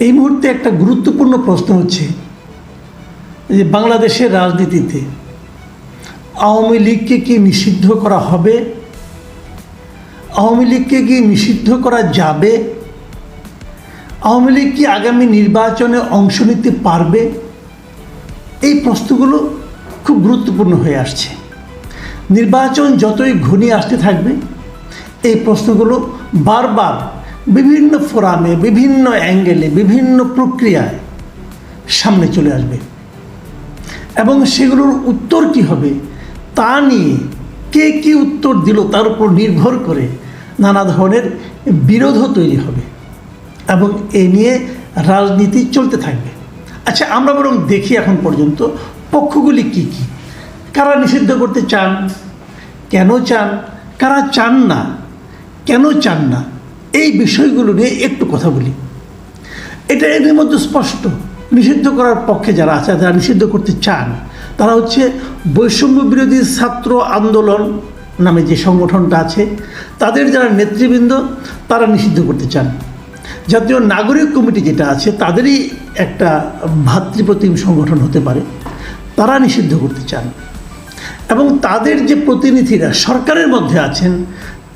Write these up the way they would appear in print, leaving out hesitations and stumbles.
এই মুহূর্তে একটা গুরুত্বপূর্ণ প্রশ্ন হচ্ছে যে বাংলাদেশের রাজনীতিতে আওয়ামী লীগকে কি নিষিদ্ধ করা হবে, আওয়ামী লীগকে কি নিষিদ্ধ করা যাবে, আওয়ামী লীগ কি আগামী নির্বাচনে অংশ নিতে পারবে। এই প্রশ্নগুলো খুব গুরুত্বপূর্ণ হয়ে আসছে। নির্বাচন যতই ঘনিয়ে আসতে থাকবে এই প্রশ্নগুলো বারবার বিভিন্ন ফোরামে, বিভিন্ন অ্যাঙ্গেলে, বিভিন্ন প্রক্রিয়ায় সামনে চলে আসবে এবং সেগুলোর উত্তর কী হবে তা নিয়ে কে কী উত্তর দিল তার উপর নির্ভর করে নানা ধরনের বিরোধও তৈরি হবে এবং এ নিয়ে রাজনীতি চলতে থাকবে। আচ্ছা, আমরা বরং দেখি এখন পর্যন্ত পক্ষগুলি কি কি, কারা নিষিদ্ধ করতে চান, কেন চান, কারা চান না, কেন চান না, এই বিষয়গুলো নিয়ে একটু কথা বলি। এটা এর মধ্যে স্পষ্ট। নিষিদ্ধ করার পক্ষে যারা আছে, যারা নিষিদ্ধ করতে চান, তারা হচ্ছে বৈষম্য বিরোধী ছাত্র আন্দোলন নামে যে সংগঠনটা আছে, তাদের যারা নেতৃবৃন্দ তারা নিষিদ্ধ করতে চান। জাতীয় নাগরিক কমিটি যেটা আছে, তাদেরই একটা ভাতৃপ্রতিম সংগঠন হতে পারে, তারা নিষিদ্ধ করতে চান এবং তাদের যে প্রতিনিধিরা সরকারের মধ্যে আছেন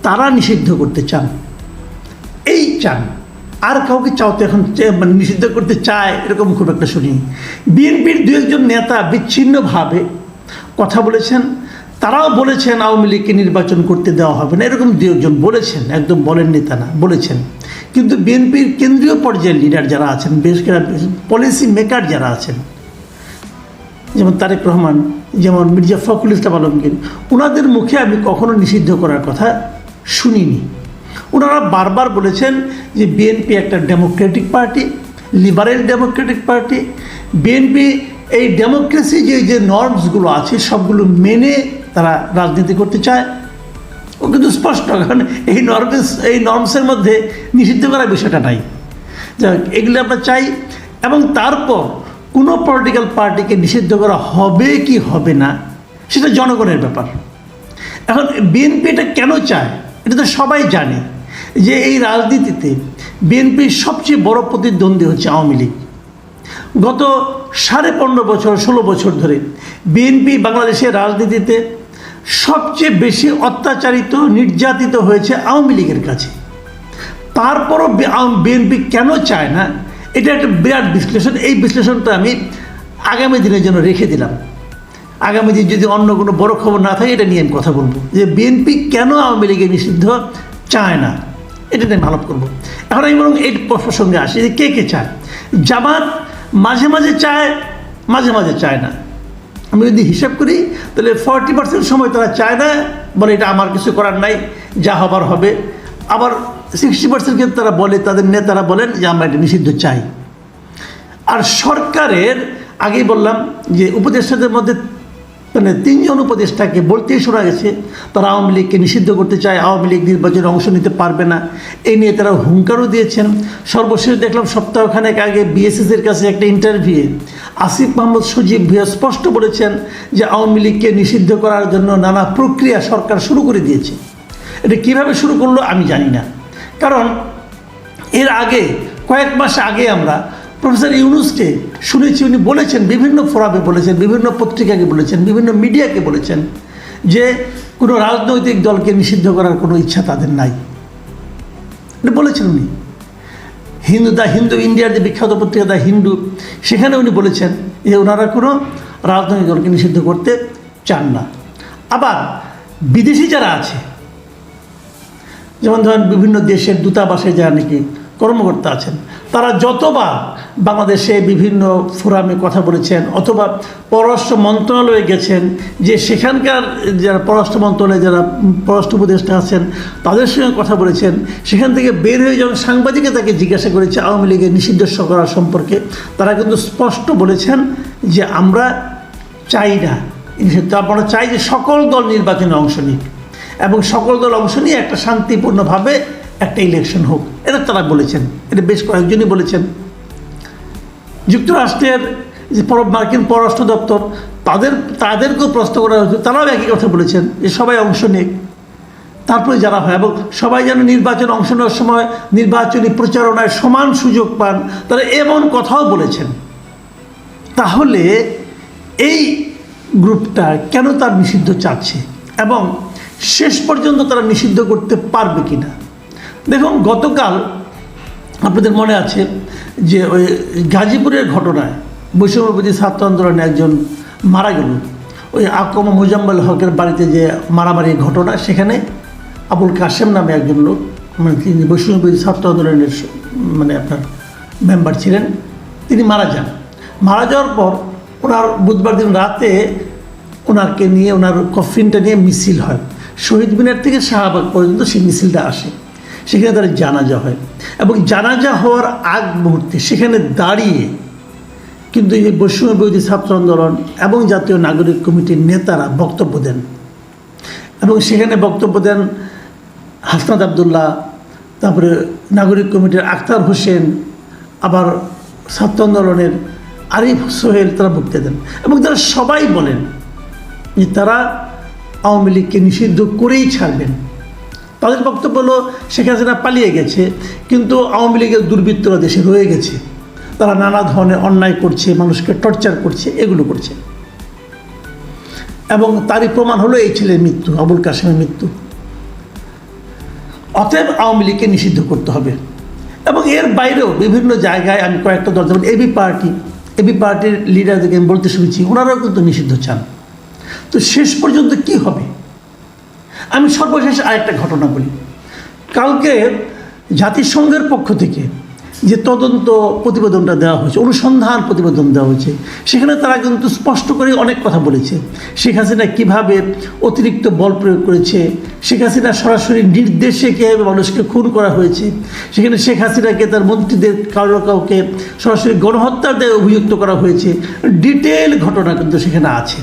তারা নিষিদ্ধ করতে চান। এই চান, আর কাউকে চাও তো এখন মানে নিষিদ্ধ করতে চায় এরকম খুব একটা শুনি। বিএনপির দু একজন নেতা বিচ্ছিন্নভাবে কথা বলেছেন, তারাও বলেছেন আওয়ামী লীগকে নির্বাচন করতে দেওয়া হবে না, এরকম দু একজন বলেছেন, একদম বলেন নেতা না, বলেছেন। কিন্তু বিএনপির কেন্দ্রীয় পর্যায়ের লিডার যারা আছেন, বেশ পলিসি মেকার যারা আছেন, যেমন তারেক রহমান, যেমন মির্জা ফখরুল ইসলাম আলমগীর, ওনাদের মুখে আমি কখনো নিষিদ্ধ করার কথা শুনিনি। ওনারা বারবার বলেছেন যে বিএনপি একটা Democratic party, liberal Democratic party. BNP এই ডেমোক্রেসি যে নর্মসগুলো আছে সবগুলো মেনে তারা রাজনীতি করতে চায়। ও কিন্তু স্পষ্ট, কারণ এই নর্মসের মধ্যে নিষিদ্ধ করার বিষয়টা নাই। যাই হোক, এগুলো আমরা চাই এবং তারপর কোনো পলিটিক্যাল পার্টিকে নিষিদ্ধ করা হবে কি হবে না সেটা জনগণের ব্যাপার। এখন বিএনপি এটা কেন চায় এটা তো সবাই জানে যে এই রাজনীতিতে বিএনপির সবচেয়ে বড় প্রতিদ্বন্দ্বী হচ্ছে আওয়ামী লীগ। গত 15.5 বছর 16 বছর ধরে বিএনপি বাংলাদেশের রাজনীতিতে সবচেয়ে বেশি অত্যাচারিত, নির্যাতিত হয়েছে আওয়ামী লীগের কাছে। তারপরও বিএনপি কেন চায় না, এটা একটা বিরাট বিশ্লেষণ। এই বিশ্লেষণটা আমি আগামী দিনের জন্য রেখে দিলাম। আগামী দিন যদি অন্য কোনো বড় খবর না থাকে এটা নিয়ে আমি কথা বলবো যে বিএনপি কেন আওয়ামী লীগের নিষিদ্ধ চায় না, এটা নিয়ে আলাপ করবো। এখন আমি বরং এই প্রসঙ্গে আসি যে কে কে চায়। জামাত মাঝে মাঝে চায়, মাঝে মাঝে চায় না। আমি যদি হিসাব করি তাহলে 40% সময় তারা চায় না, বলে এটা আমার কিছু করার নাই, যা হবার হবে। আবার 60% ক্ষেত্রে তারা বলে, তাদের নেতারা বলেন যে আমরা এটা নিষিদ্ধ চাই। আর সরকারের আগেই বললাম যে উপদেষ্টাদের মধ্যে মানে 3 জন উপদেষ্টাকে বলতেই শোনা গেছে তারা আওয়ামী লীগকে নিষিদ্ধ করতে চায়, আওয়ামী লীগ নির্বাচনে অংশ নিতে পারবে না, এই নিয়ে তারা হুঙ্কারও দিয়েছেন। সর্বশেষ দেখলাম সপ্তাহখানেক আগে বিএসএসের কাছে একটা ইন্টারভিউয়ে আসিফ মাহমুদ সজীব ভুঁইয়া স্পষ্ট বলেছেন যে আওয়ামী লীগকে নিষিদ্ধ করার জন্য নানা প্রক্রিয়া সরকার শুরু করে দিয়েছে। এটা কীভাবে শুরু করলো আমি জানি না, কারণ এর আগে কয়েক মাস আগে আমরা প্রফেসর ইউনূসকে শুনেছি, উনি বলেছেন, বিভিন্ন ফোরামে বলেছেন, বিভিন্ন পত্রিকাকে বলেছেন, বিভিন্ন মিডিয়াকে বলেছেন যে কোনো রাজনৈতিক দলকে নিষিদ্ধ করার কোনো ইচ্ছা তাদের নাই। এটা বলেছেন উনি। হিন্দু ইন্ডিয়ার যে বিখ্যাত পত্রিকা দ্য হিন্দু, সেখানে উনি বলেছেন যে ওনারা কোনো রাজনৈতিক দলকে নিষিদ্ধ করতে চান না। আবার বিদেশি যারা আছে, যেমন ধরেন বিভিন্ন দেশের দূতাবাসে যারা নাকি কর্মকর্তা আছেন, তারা যতবার বাংলাদেশে বিভিন্ন ফোরামে কথা বলেছেন অথবা পররাষ্ট্র মন্ত্রণালয়ে গেছেন, যে সেখানকার যারা পররাষ্ট্র মন্ত্রণালয়ে যারা পররাষ্ট্র উপদেষ্টা আছেন তাদের সঙ্গে কথা বলেছেন, সেখান থেকে বের হয়ে যখন সাংবাদিকে তাকে জিজ্ঞাসা করেছে আওয়ামী লীগের নিষিদ্ধ করার সম্পর্কে, তারা কিন্তু স্পষ্ট বলেছেন যে আমরা চাই না নিষিদ্ধ, আমরা চাই যে সকল দল নির্বাচনে অংশ নিক এবং সকল দল অংশ নিয়ে একটা শান্তিপূর্ণভাবে একটা ইলেকশন হোক, এটা তারা বলেছেন। এটা বেশ কয়েকজনই বলেছেন। যুক্তরাষ্ট্রের যে মার্কিন পররাষ্ট্র দপ্তর তাদেরকেও প্রশ্ন করা হয়েছে, তারাও একই কথা বলেছেন যে সবাই অংশ নিক। তারপরে যারা হয়, এবং সবাই যেন নির্বাচনে অংশ নেওয়ার সময় নির্বাচনী প্রচারণায় সমান সুযোগ পান, তারা এমন কথাও বলেছেন। তাহলে এই গ্রুপটা কেন তার নিষিদ্ধ চাচ্ছে এবং শেষ পর্যন্ত তারা নিষিদ্ধ করতে পারবে কি না? দেখুন, গতকাল আপনাদের মনে আছে যে ওই গাজীপুরের ঘটনায় বৈষম্যবিরোধী ছাত্র আন্দোলনে একজন মারা গেল, ওই আকমা মোজাম্মেল হকের বাড়িতে যে মারামারির ঘটনা, সেখানে আবুল কাশেম নামে একজন লোক, মানে তিনি বৈষম্যবিরোধী ছাত্র আন্দোলনের মানে আপনার মেম্বার ছিলেন, তিনি মারা যান। মারা যাওয়ার পর ওনার বুধবার দিন রাতে ওনাকে নিয়ে, ওনার কফিনটা নিয়ে মিছিল হয়, শহীদ মিনার থেকে শাহবাগ পর্যন্ত সেই মিছিলটা আসে। সেখানে তার জানাজা হয় এবং জানাজা হওয়ার আগ মুহূর্তে সেখানে দাঁড়িয়ে কিন্তু এই বৈষম্যবিরোধী ছাত্র আন্দোলন এবং জাতীয় নাগরিক কমিটির নেতারা বক্তব্য দেন, এবং সেখানে বক্তব্য দেন হাসনাত আবদুল্লাহ, তারপরে নাগরিক কমিটির আখতার হোসেন, আবার ছাত্র আন্দোলনের আরিফ সোহেল, তারা বক্তব্য দেন এবং তারা সবাই বলেন যে তারা আওয়ামী লীগকে নিষিদ্ধ করেই ছাড়বেন। তাদের বক্তব্য হলো শেখ হাসিনা পালিয়ে গেছে, কিন্তু আওয়ামী লীগের দুর্বৃত্তরা দেশে রয়ে গেছে, তারা নানা ধরনের অন্যায় করছে, মানুষকে টর্চার করছে, এগুলো করছে। এবং তারই প্রমাণ হলো এই ছেলের মৃত্যু, আবুল কাশেমের মৃত্যু। অতএব আওয়ামী লীগকে নিষিদ্ধ করতে হবে। এবং এর বাইরেও বিভিন্ন জায়গায় আমি কয়েকটা দল, যেমন এবি পার্টির লিডারদেরকে আমি বলতে শুনেছি, ওনারাও কিন্তু নিষিদ্ধ চান। তো শেষ পর্যন্ত কি হবে? আমি সর্বশেষ আরেকটা ঘটনা বলি। কালকে জাতিসংঘের পক্ষ থেকে যে তদন্ত প্রতিবেদনটা দেওয়া হয়েছে, অনুসন্ধান প্রতিবেদন দেওয়া হয়েছে, সেখানে তারা কিন্তু স্পষ্ট করে অনেক কথা বলেছে। শেখ হাসিনা কীভাবে অতিরিক্ত বল প্রয়োগ করেছে, শেখ হাসিনা সরাসরি নির্দেশে কীভাবে মানুষকে খুন করা হয়েছে, সেখানে শেখ হাসিনাকে তার মন্ত্রীদের কাউকে সরাসরি গণহত্যার দায়ে অভিযুক্ত করা হয়েছে। ডিটেল ঘটনা কিন্তু সেখানে আছে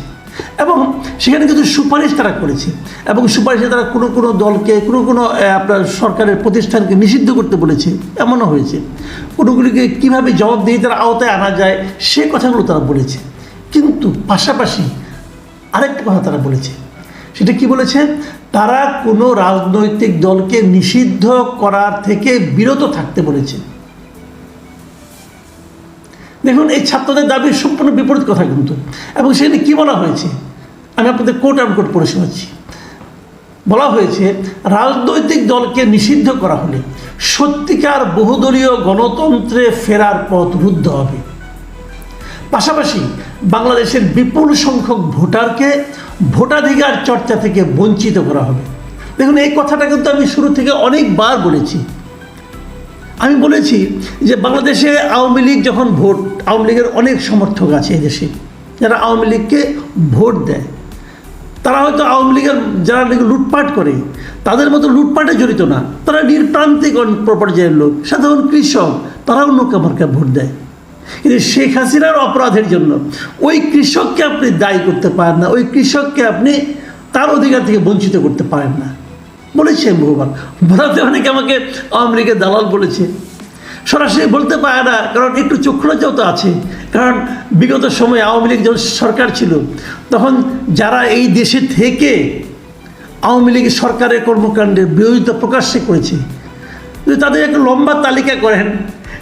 এবং সেখানে কিন্তু সুপারিশ তারা করেছে, এবং সুপারিশে তারা কোনো দলকে, কোনো আপনার সরকারের প্রতিষ্ঠানকে নিষিদ্ধ করতে বলেছে, এমনও হয়েছে। কোনোগুলিকে কীভাবে জবাবদিহিতার আওতায় আনা যায় সে কথাগুলো তারা বলেছে। কিন্তু পাশাপাশি আরেকটা কথা তারা বলেছে, সেটা কি বলেছে? তারা কোনো রাজনৈতিক দলকে নিষিদ্ধ করার থেকে বিরত থাকতে বলেছে। দেখুন, এই ছাত্রদের দাবির সম্পূর্ণ বিপরীত কথা কিন্তু। এবং সেখানে কী বলা হয়েছে, আমি আপনাদের কোট আনকোট পড়ে শোনাচ্ছি। বলা হয়েছে, রাজনৈতিক দলকে নিষিদ্ধ করা হলে সত্যিকার বহুদলীয় গণতন্ত্রে ফেরার পথ রুদ্ধ হবে। পাশাপাশি বাংলাদেশের বিপুল সংখ্যক ভোটারকে ভোটাধিকার চর্চা থেকে বঞ্চিত করা হবে। দেখুন, এই কথাটা কিন্তু আমি শুরু থেকে অনেকবার বলেছি। আমি বলেছি যে বাংলাদেশে আওয়ামী লীগ যখন আওয়ামী লীগের অনেক সমর্থক আছে এই দেশে, যারা আওয়ামী লীগকে ভোট দেয়, তারা হয়তো আওয়ামী লীগের যারা লুটপাট করে তাদের মতো লুটপাটে জড়িত না, তারা নির্প্রান্তিক পর্যায়ের লোক, সাধারণ কৃষক, তারাও নৌকা মার্কা ভোট দেয়। কিন্তু শেখ হাসিনার অপরাধের জন্য ওই কৃষককে আপনি দায়ী করতে পারেন না, ওই কৃষককে আপনি তার অধিকার থেকে বঞ্চিত করতে পারেন না। বলেছে বহুবার, বলাতে অনেকে আমাকে আওয়ামী লীগের দালাল বলেছে। সরাসরি বলতে পারে না, কারণ একটু চক্ষুলজ্জাও তো আছে। কারণ বিগত সময়ে আওয়ামী লীগ যখন সরকার ছিল, তখন যারা এই দেশে থেকে আওয়ামী লীগের সরকারের কর্মকাণ্ডের বিরোধিতা প্রকাশ্যে করেছে, যদি তাদের একটা লম্বা তালিকা করেন,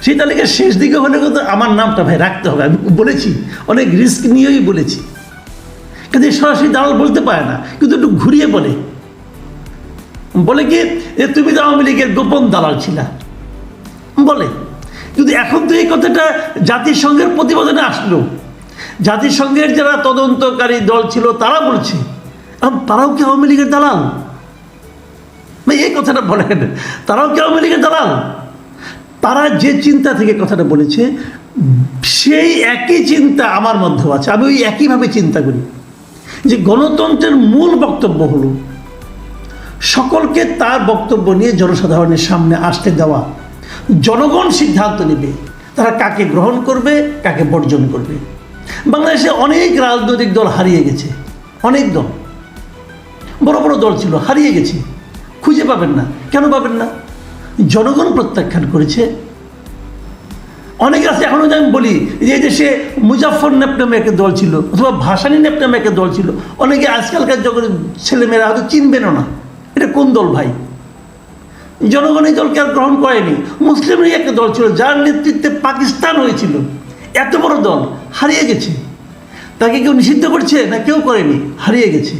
সেই তালিকার শেষ দিকে হলে কিন্তু আমার নামটা ভাই রাখতে হবে। আমি বলেছি, অনেক রিস্ক নিয়েই বলেছি, কিন্তু সরাসরি দালাল বলতে পারে না, কিন্তু একটু ঘুরিয়ে বলে কি যে তুমি তো আওয়ামী লীগের গোপন দালাল ছিলা বলে। কিন্তু এখন তো এই কথাটা জাতিসংঘের প্রতিবেদনে আসলো, জাতিসংঘের যারা তদন্তকারী দল ছিল তারা বলছে, তারাও কি আওয়ামী লীগের দালাল? এই কথাটা বলেন, তারাও কি আওয়ামী লীগের দালাল? তারা যে চিন্তা থেকে কথাটা বলেছে, সেই একই চিন্তা আমার মধ্যেও আছে। আমি ওই একইভাবে চিন্তা করি যে গণতন্ত্রের মূল বক্তব্য হলো সকলকে তার বক্তব্য নিয়ে জনসাধারণের সামনে আসতে দেওয়া। জনগণ সিদ্ধান্ত নেবে তারা কাকে গ্রহণ করবে, কাকে বর্জন করবে। বাংলাদেশে অনেক রাজনৈতিক দল হারিয়ে গেছে, অনেক দল, বড় বড় দল ছিল, হারিয়ে গেছে, খুঁজে পাবেন না। কেন পাবেন না? জনগণ প্রত্যাখ্যান করেছে। অনেক আছে এখনও, আমি বলি যে এই দেশে মুজাফফর নেপ নামে একটা দল ছিল, অথবা ভাসানী নেপ নামে একটা দল ছিল, অনেকে আজকালকার জগতের ছেলেমেয়েরা হয়তো চিনবেনও না। এটা কোন দল ভাই? জনগণ এই দলকে আর গ্রহণ করেনি। মুসলিমই একটা দল ছিল যার নেতৃত্বে পাকিস্তান হয়েছিল, এত বড় দল হারিয়ে গেছে। তাকে কেউ নিষিদ্ধ করছে না? কেউ করেনি, হারিয়ে গেছে।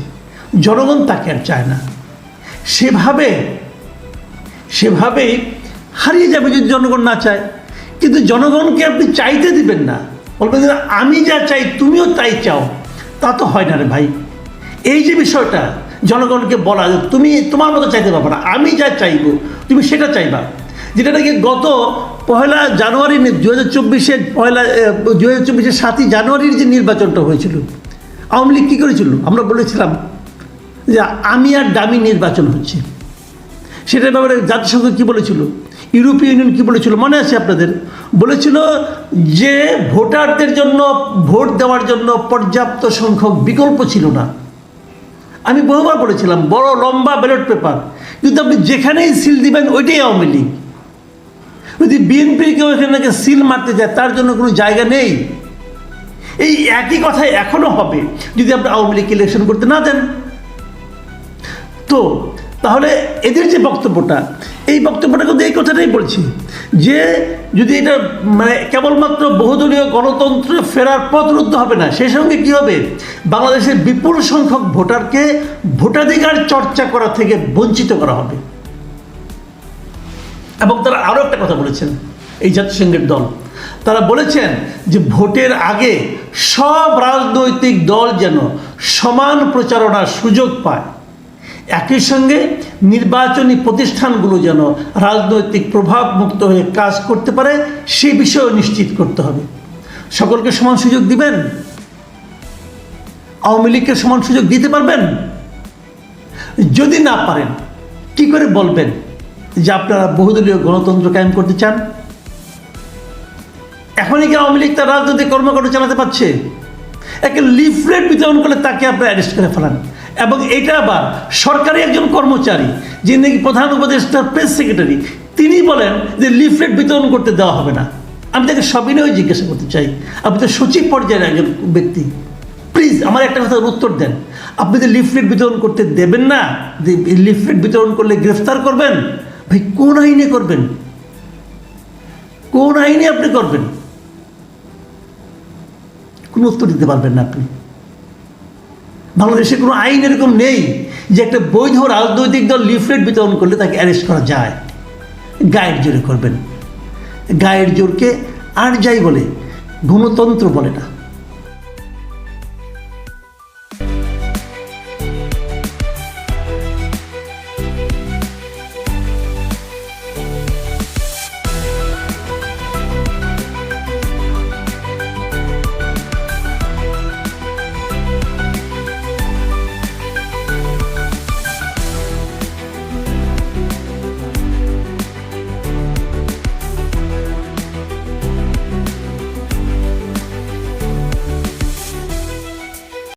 জনগণ তাকে আর চায় না। সেভাবেই হারিয়ে যাবে যদি জনগণ না চায়। কিন্তু জনগণকে আপনি চাইতে দিবেন না, বলবেন যে আমি যা চাই তুমিও তাই চাও, তা তো হয় না রে ভাই। এই যে বিষয়টা জনগণকে বলা যে তুমি তোমার মতো চাইতে পারবে না, আমি যা চাইবো তুমি সেটা চাইবা, যেটা নাকি গত 1 জানুয়ারি 2024-এর 7ই জানুয়ারির যে নির্বাচনটা হয়েছিল, আওয়ামী লীগ কী করেছিল? আমরা বলেছিলাম যে আমি আর দামি নির্বাচন হচ্ছে। সেটার ব্যাপারে জাতিসংঘ কী বলেছিল, ইউরোপীয় ইউনিয়ন কী বলেছিল মনে আছে আপনাদের? বলেছিল যে ভোটারদের জন্য ভোট দেওয়ার জন্য পর্যাপ্ত সংখ্যক বিকল্প ছিল না। আমি বহুবার বলেছিলাম বড় লম্বা ব্যালট পেপার, কিন্তু আপনি যেখানেই সিল দিবেন ওইটাই আওয়ামী লীগ। যদি বিএনপির কেউ এখানে সিল মারতে যায় তার জন্য কোনো জায়গা নেই। এই একই কথাই এখনও হবে যদি আপনি আওয়ামী লীগ ইলেকশন করতে না দেন। তো তাহলে এদের যে বক্তব্যটা, এই বক্তব্যটা কিন্তু এই কথাটাই বলছি যে যদি এটা মানে কেবলমাত্র বহুদলীয় গণতন্ত্র ফেরার পথ রুদ্ধ হবে না, সেই সঙ্গে কী হবে, বাংলাদেশের বিপুল সংখ্যক ভোটারকে ভোটাধিকার চর্চা করা থেকে বঞ্চিত করা হবে। এবং তারা আরও একটা কথা বলেছেন, এই জাতিসংঘের দল, তারা বলেছেন যে ভোটের আগে সব রাজনৈতিক দল যেন সমান প্রচারণার সুযোগ পায়, একই সঙ্গে নির্বাচনী প্রতিষ্ঠানগুলো যেন রাজনৈতিক প্রভাব মুক্ত হয়ে কাজ করতে পারে সেই বিষয়েও নিশ্চিত করতে হবে। সকলকে সমান সুযোগ দিবেন? আওয়ামী লীগকে সমান সুযোগ দিতে পারবেন? যদি না পারেন কি করে বলবেন যে আপনারা বহুদলীয় গণতন্ত্র কায়েম করতে চান? এখনই কি আওয়ামী লীগ তার রাজনৈতিক কর্মকাণ্ড চালাতে পারছে? একটা লিফলেট বিতরণ করলে তাকে আপনারা অ্যারেস্ট করে ফেলান, এবং এটা আবার সরকারি একজন কর্মচারী, যিনি নাকি প্রধান উপদেষ্টার প্রেস সেক্রেটারি, তিনি বলেন যে লিফলেট বিতরণ করতে দেওয়া হবে না। আমি তাকে সবিনয়ে জিজ্ঞাসা করতে চাই, আপনি তো সচিব পর্যায়ের একজন ব্যক্তি, প্লিজ আমার একটা কথার উত্তর দেন। আপনি যে লিফলেট বিতরণ করতে দেবেন না, যে লিফলেট বিতরণ করলে গ্রেফতার করবেন, ভাই কোন আইনে করবেন? কোন আইনে আপনি করবেন? কোনো উত্তর দিতে পারবেন না আপনি। বাংলাদেশে কোনো আইন এরকম নেই যে একটা বৈধ রাজনৈতিক দল লিফলেট বিতরণ করলে তাকে অ্যারেস্ট করা যায়। গায়ের জোরে করবেন। গায়ের জোরকে আর যাই বলে, গণতন্ত্র বলে না।